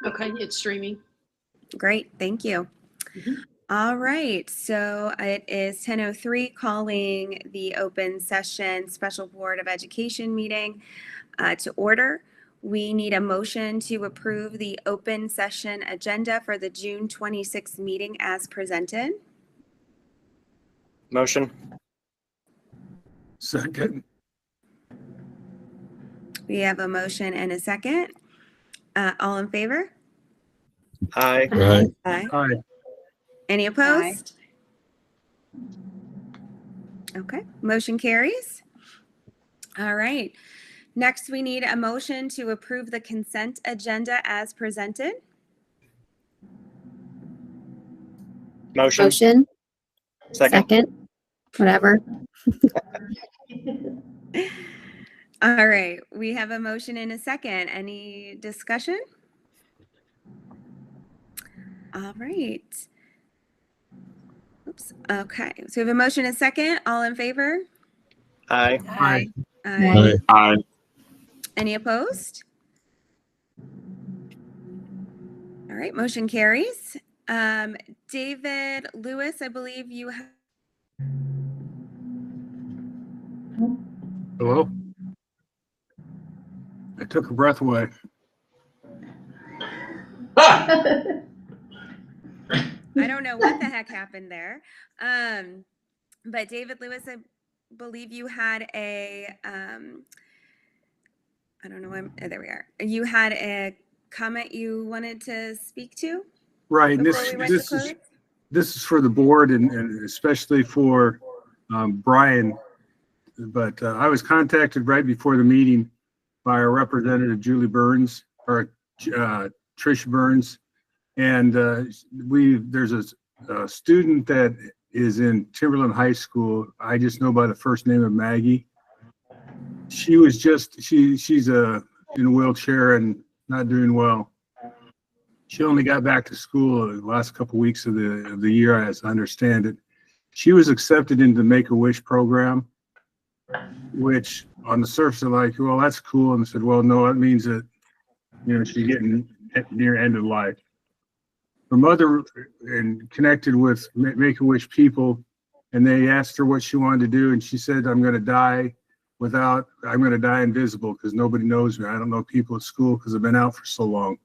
Okay, it's streaming. Great, thank you. All right, so it is 10:03, calling the open session Special Board of Education meeting to order. We need a motion to approve the open session agenda for the June 26th meeting as presented. Motion. Second. We have a motion and a second. All in favor? Aye. Aye. Aye. Aye. Any opposed? Okay, motion carries. All right. Next, we need a motion to approve the consent agenda as presented. Motion. Motion. Second. Second. Whatever. All right, we have a motion and a second. Any discussion? All right. Oops. Okay, so we have a motion and a second. All in favor? Aye. Aye. Aye. Aye. Any opposed? All right, motion carries. David Lewis, I believe you have. Hello? I took her breath away. I don't know what the heck happened there. But David Lewis, I believe you had a, I don't know, there we are. You had a comment you wanted to speak to Right, and before we went to close? this is for the board and especially for Brian. But I was contacted right before the meeting by our representative, Julie Burns, or Trish Burns. And there's a student that is in Timberland High School. I just know by the first name of Maggie. She was she's in a wheelchair and not doing well. She only got back to school the last couple of weeks of the year, as I understand it. She was accepted into the Make-A-Wish program, which on the surface are like, well, that's cool. And I said, well, no, that means that, she's getting near end of life. Her mother and connected with Make-A-Wish people, and they asked her what she wanted to do. And she said, I'm going to die invisible because nobody knows me. I don't know people at school because I've been out for so long.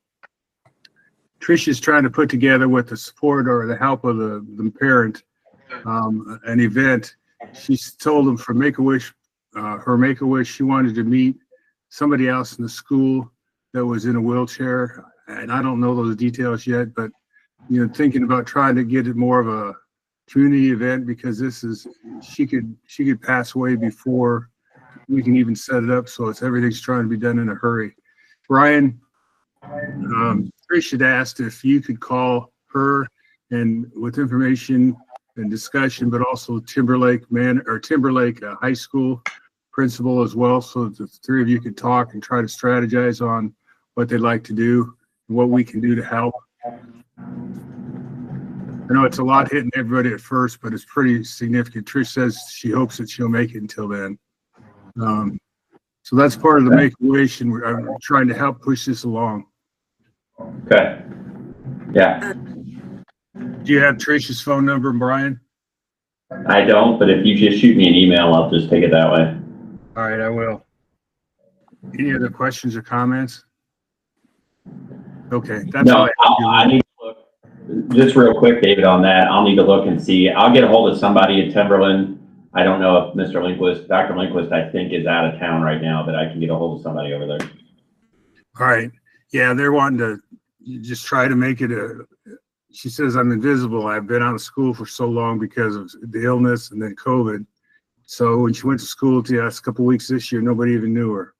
Trisha's trying to put together with the support or the help of the parent, an event. She's told them for Make-A-Wish, her Make-A-Wish, she wanted to meet somebody else in the school that was in a wheelchair. And I don't know those details yet, but, thinking about trying to get it more of a community event because she could pass away before we can even set it up. So everything's trying to be done in a hurry. Brian, Trish had asked if you could call her and with information and discussion, but also Timberlake High School principal as well. So the three of you could talk and try to strategize on what they'd like to do and what we can do to help. I know it's a lot hitting everybody at first, but it's pretty significant. Trish says she hopes that she'll make it until then. So that's part of the Make-A-Wish, and I'm trying to help push this along. Okay. Yeah. Do you have Trish's phone number, Brian? I don't, but if you just shoot me an email, I'll just take it that way. All right, I will. Any other questions or comments? Okay, that's all I need to look, just real quick, David, on that. I'll need to look and see. I'll get a hold of somebody in Timberland. I don't know if Dr. Lindquist, I think, is out of town right now, but I can get a hold of somebody over there. All right. Yeah, they're wanting to just try to make it she says, I'm invisible. I've been out of school for so long because of the illness and then COVID. So when she went to school the last couple of weeks this year, nobody even knew her.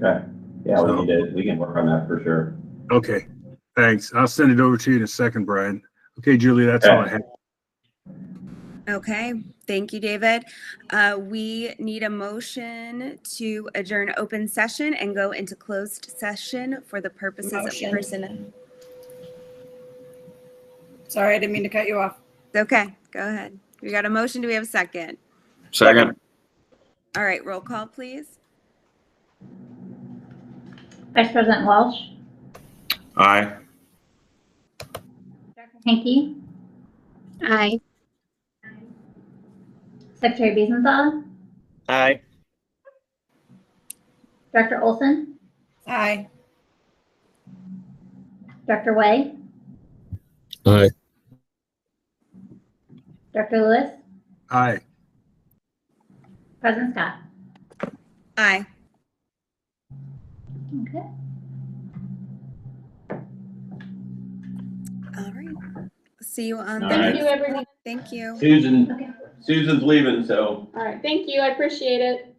Okay. Yeah, we can work on that for sure. Okay. Thanks. I'll send it over to you in a second, Brian. Okay, Julie, that's all I have. Okay, thank you, David. We need a motion to adjourn open session and go into closed session for the purposes of personnel. Sorry, I didn't mean to cut you off. Okay, go ahead. We got a motion. Do we have a second? Second. All right, roll call, please. Vice President Welch, Aye. Dr. Hanky, Aye. Secretary Beasenthal, Aye. Dr. Olson, Aye. Dr. Way, Aye. Dr. Lewis, Aye. President Scott. Aye. Okay. All right. See you on All the right. Thank you, everyone. Thank you. Susan, Okay. Susan's leaving, so All right, thank you. I appreciate it.